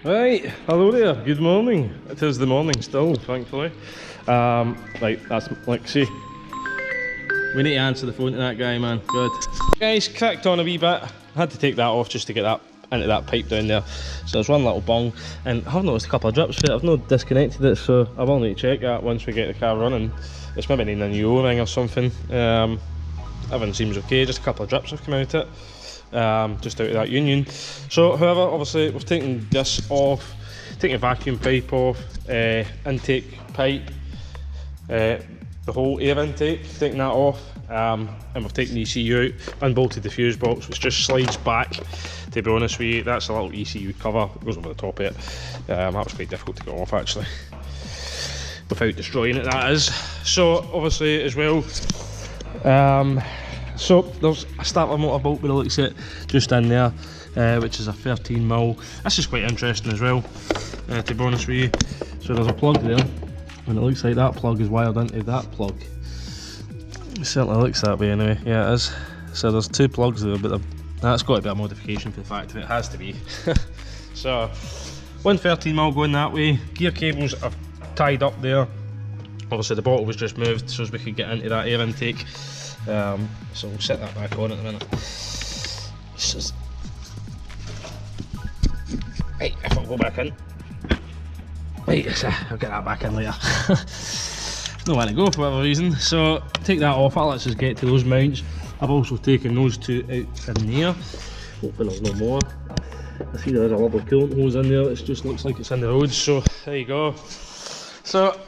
Right, hello there, good morning. It is the morning still, thankfully. Right, that's Lexi. We need to answer the phone to that guy, man. Good. Guys, cracked on a wee bit. I had to take that off just to get that into that pipe down there. So there's one little bung, and I've noticed a couple of drips for it. I've not disconnected it, so I will need to check that once we get the car running. It's maybe needing a new O-ring or something. Everything seems okay, just a couple of drips have come out it. Just out of that union. So however, obviously we've taken this off, taken a vacuum pipe off, intake pipe, the whole air intake, taking that off, and we've taken the ECU out, unbolted the fuse box, which just slides back. To be honest with you, that's a little ECU cover, it goes over the top of it. That was quite difficult to get off actually, without destroying it, that is. So obviously as well, so there's a starter motor bolt by the looks of it just in there, which is a 13mm. This is quite interesting as well, to be honest with you. So there's a plug there, and it looks like that plug is wired into that plug. It certainly looks that way anyway, yeah it is. So there's two plugs there, but that's got to be a modification for the factory, it has to be. So, one 13mm going that way, gear cables are tied up there. Obviously the bottle was just moved so as we could get into that air intake. So we'll set that back on at the minute. Right, if I'll go back in. Right, I'll get that back in later. No one to go for whatever reason. So take that off, that lets us get to those mounts. I've also taken those two out in there. Hopefully there's no more. I see there's a little coolant hose in there that just looks like it's in the road, so there you go. So,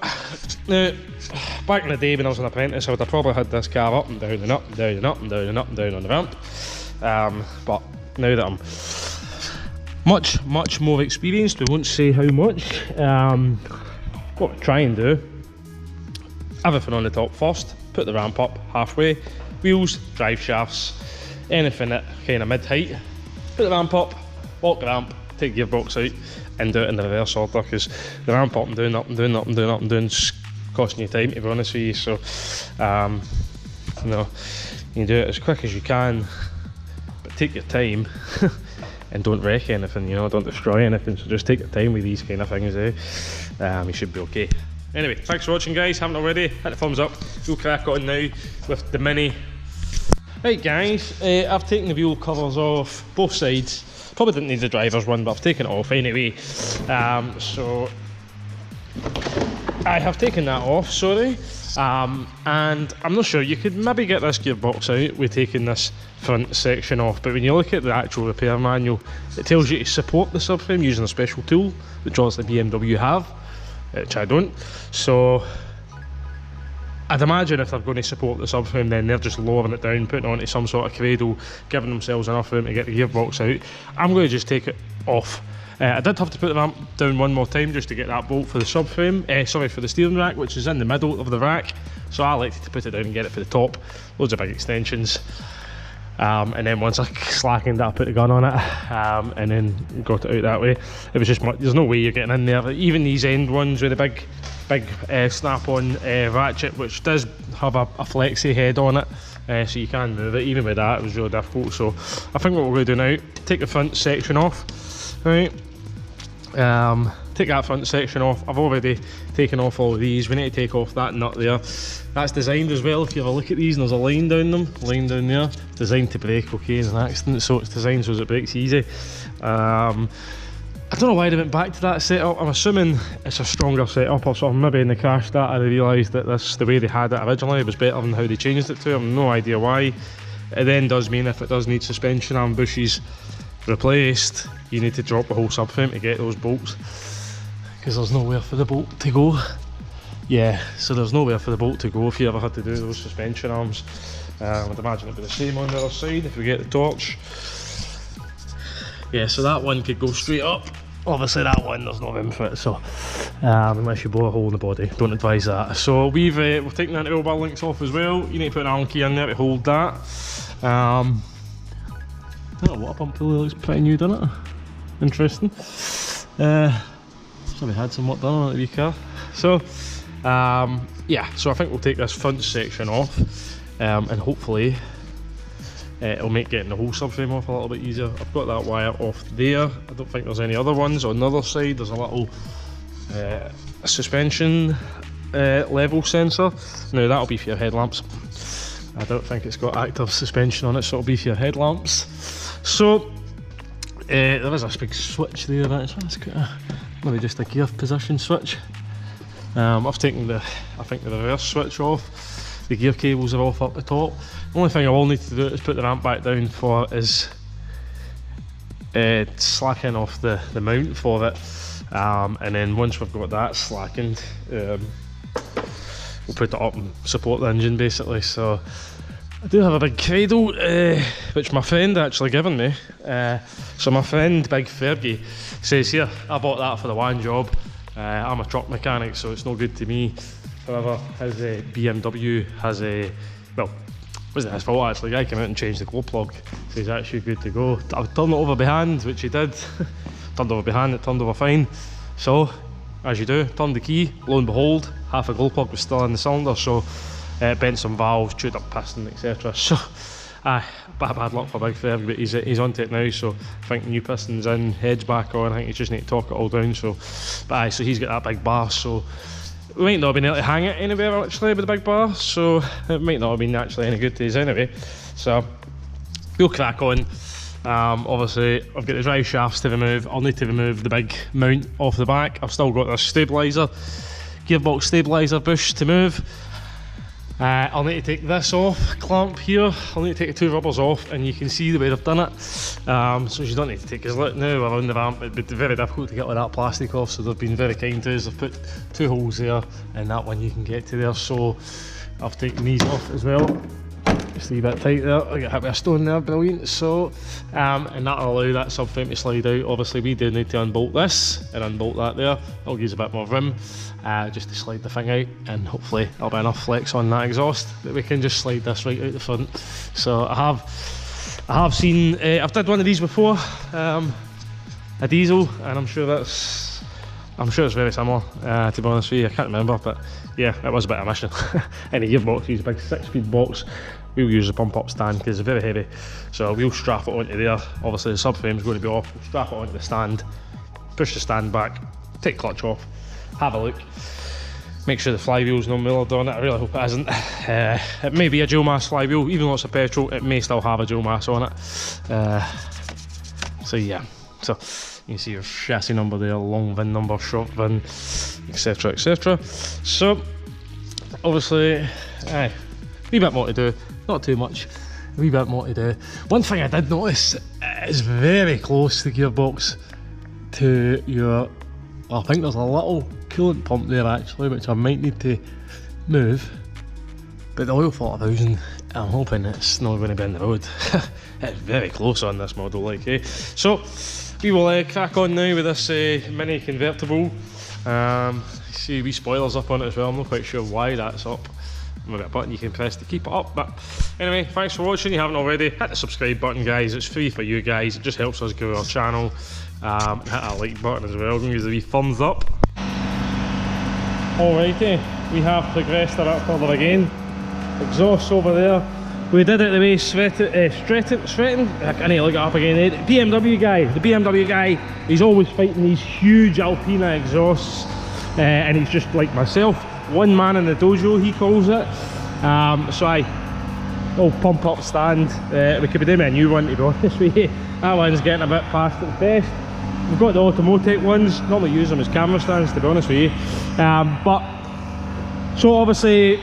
now, back in the day when I was an apprentice, I would have probably had this car up and down and up and down and up and down and up and down on the ramp. But now that I'm much more experienced, we won't say how much, what we try and do, everything on the top first, put the ramp up halfway, wheels, drive shafts, anything at kind of mid-height, put the ramp up, walk the ramp, take the gearbox out and do it in the reverse order, because the ramp up and down, up and down, up and down, up and down is costing you time, to be honest with you. So you know, you do it as quick as you can, but take your time and don't wreck anything, you know, don't destroy anything. So just take your time with these kind of things, you should be okay. Anyway, thanks for watching guys, haven't already, hit the thumbs up. We'll crack on now with the Mini. Right guys, I've taken the wheel covers off both sides. Probably didn't need the driver's one, but I've taken it off anyway. So I have taken that off, sorry. And I'm not sure, you could maybe get this gearbox out with taking this front section off, but when you look at the actual repair manual, it tells you to support the subframe using a special tool, which obviously BMW have, which I don't. So I'd imagine if they're going to support the subframe, then they're just lowering it down, putting it onto some sort of cradle, giving themselves enough room to get the gearbox out. I'm going to just take it off. I did have to put the ramp down one more time just to get that bolt for the subframe, sorry, for the steering rack, which is in the middle of the rack. So I like to put it down and get it for the top. Loads of big extensions. And then once I slackened, I put the gun on it, and then got it out that way. It was just, there's no way you're getting in there. Even these end ones with the big snap-on ratchet, which does have a flexi head on it, so you can move it. Even with that, it was really difficult. So I think what we're going to do now, take the front section off, right? Take that front section off. I've already taken off all of these. We need to take off that nut there. That's designed as well, if you have a look at these, and there's a line down them, line down there, designed to break okay in an accident, so it's designed so it breaks easy. I don't know why they went back to that setup. I'm assuming it's a stronger setup or something. Maybe in the crash data they realised that the way they had it originally was better than how they changed it to. I've no idea why. It then does mean if it does need suspension arm bushes replaced, you need to drop the whole subframe to get those bolts, because there's nowhere for the bolt to go. Yeah, so there's nowhere for the bolt to go if you ever had to do those suspension arms. I would imagine it'd be the same on the other side if we get the torch. Yeah, so that one could go straight up. Obviously that one, there's no room for it, so unless you bore a hole in the body, don't advise that. So we've taken the oil bar links off as well. You need to put an Allen key in there to hold that. That water pump really looks pretty new, doesn't it? Interesting. So we had some work done on it, the wee car. So yeah, so I think we'll take this front section off, and hopefully it'll make getting the whole subframe off a little bit easier. I've got that wire off there. I don't think there's any other ones. On the other side there's a little suspension level sensor. Now that'll be for your headlamps. I don't think it's got active suspension on it, so it'll be for your headlamps. So there is a big switch there. That's maybe just a gear position switch. I've taken the reverse switch off. The gear cables are off up the top. The only thing I will need to do is put the ramp back down is slacking off the mount for it, and then once we've got that slackened, we'll put it up and support the engine basically. So I do have a big cradle which my friend actually given me. So my friend Big Fergie says, here, I bought that for the one job. I'm a truck mechanic, so it's no good to me. However, his BMW has a, well, wasn't his fault actually. The guy came out and changed the glow plug, so he's actually good to go. I turned it over by hand, which he did. Turned over by hand, it turned over fine. So, as you do, turned the key, lo and behold, half a glow plug was still in the cylinder, so bent some valves, chewed up piston, etc. So, bad luck for Big Ferg, but he's onto it now, so I think new piston's in, head's back on. I think you just need to torque it all down. So, but so he's got that big bar, so we might not have been able to hang it anywhere actually with the big bar, so it might not have been actually any good to us anyway. So we'll crack on. Obviously I've got the drive shafts to remove. I'll need to remove the big mount off the back. I've still got this stabiliser, gearbox stabiliser bush to move. I'll need to take this off, clamp here. I'll need to take the two rubbers off, and you can see the way I've done it. So you don't need to take his look now around the ramp. It'd be very difficult to get all that plastic off, so they've been very kind to us. They've put two holes there, and that one you can get to there. So I've taken these off as well. Just a wee bit tight there. I got hit with a stone there, brilliant. So, and that'll allow that subframe to slide out. Obviously we do need to unbolt this and unbolt that there. I'll use a bit more room just to slide the thing out, and hopefully there'll be enough flex on that exhaust that we can just slide this right out the front. So I have seen, I've did one of these before, a diesel, and I'm sure it's very similar, to be honest with you. I can't remember, but yeah, it was a bit of a mission. And the gearbox, use a big 6-speed box. We'll use a pump up stand because it's very heavy, so we'll strap it onto there. Obviously the subframe's going to be off. We'll strap it onto the stand, push the stand back, take clutch off, have a look, make sure the flywheel's not milled on it. I really hope it isn't. It may be a dual mass flywheel, even though it's a petrol, it may still have a dual mass on it. So yeah, so you can see your chassis number there, long VIN number, short VIN, etc, etc. So obviously, a wee bit more to do, not too much, a wee bit more to do. One thing I did notice, is very close, the gearbox, to your, well, I think there's a little coolant pump there actually, which I might need to move. But the oil 40,000, I'm hoping it's not going to be in the road. It's very close on this model, like, eh? So we will crack on now with this mini convertible. See wee spoilers up on it as well. I'm not quite sure why that's up. Maybe a button you can press to keep it up. But anyway, thanks for watching. If you haven't already, hit the subscribe button, guys. It's free for you guys. It just helps us grow our channel. Hit that like button as well. Give us a wee thumbs up. Alrighty, we have progressed a bit further again. Exhaust over there. We did it the way Stretton, I need to look it up again. The BMW guy, he's always fighting these huge Alpina exhausts, and he's just like myself, one man in the dojo, he calls it. Old pump up stand. We could be doing a new one, to be honest with you. That one's getting a bit past its best. We've got the Automotive ones, normally use them as camera stands, to be honest with you. So obviously,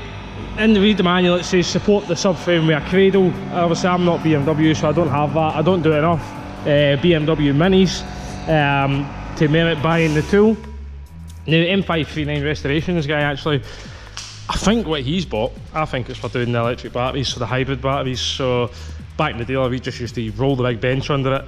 in the read the manual it says support the subframe with a cradle. Obviously I'm not BMW, so I don't have that. I don't do enough BMW minis to merit buying the tool. Now M539 Restoration, this guy actually, I think what he's bought, I think it's for doing the electric batteries, so the hybrid batteries. So back in the day we just used to roll the big bench under it,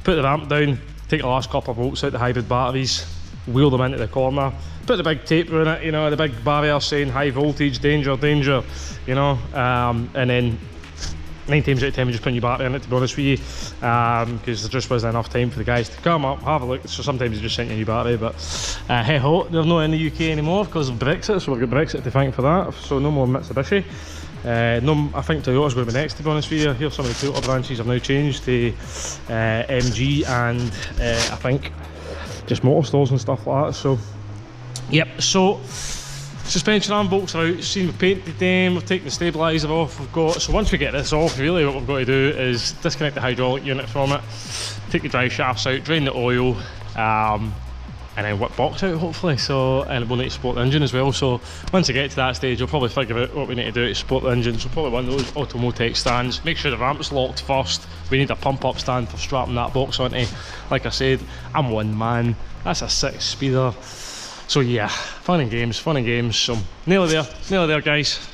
put the ramp down, take the last couple of bolts out the hybrid batteries, wheel them into the corner, put the big tape on it, you know, the big barrier saying high voltage, danger, danger, you know, and then 9 times out of 10 we just put your battery in it, to be honest with you, because there just wasn't enough time for the guys to come up, have a look, so sometimes you just sent you a new battery. But hey ho, they're not in the UK anymore because of Brexit, so we've got Brexit to thank for that, so no more Mitsubishi. No, I think Toyota's going to be next, to be honest with you. Here some of the Toyota branches have now changed to MG and I think just motor stores and stuff like that. So yep, so suspension arm bolts are out, seen we've painted them, we've taken the stabiliser off, we've got, so once we get this off, really what we've got to do is disconnect the hydraulic unit from it, take the drive shafts out, drain the oil, and then whip box out hopefully. So, and we'll need to support the engine as well. So once I get to that stage, we'll probably figure out what we need to do to support the engine. So probably one of those Automotech stands. Make sure the ramp's locked first. We need a pump up stand for strapping that box onto. Like I said, I'm one man, that's a 6-speeder. So yeah, fun and games, so nearly there guys.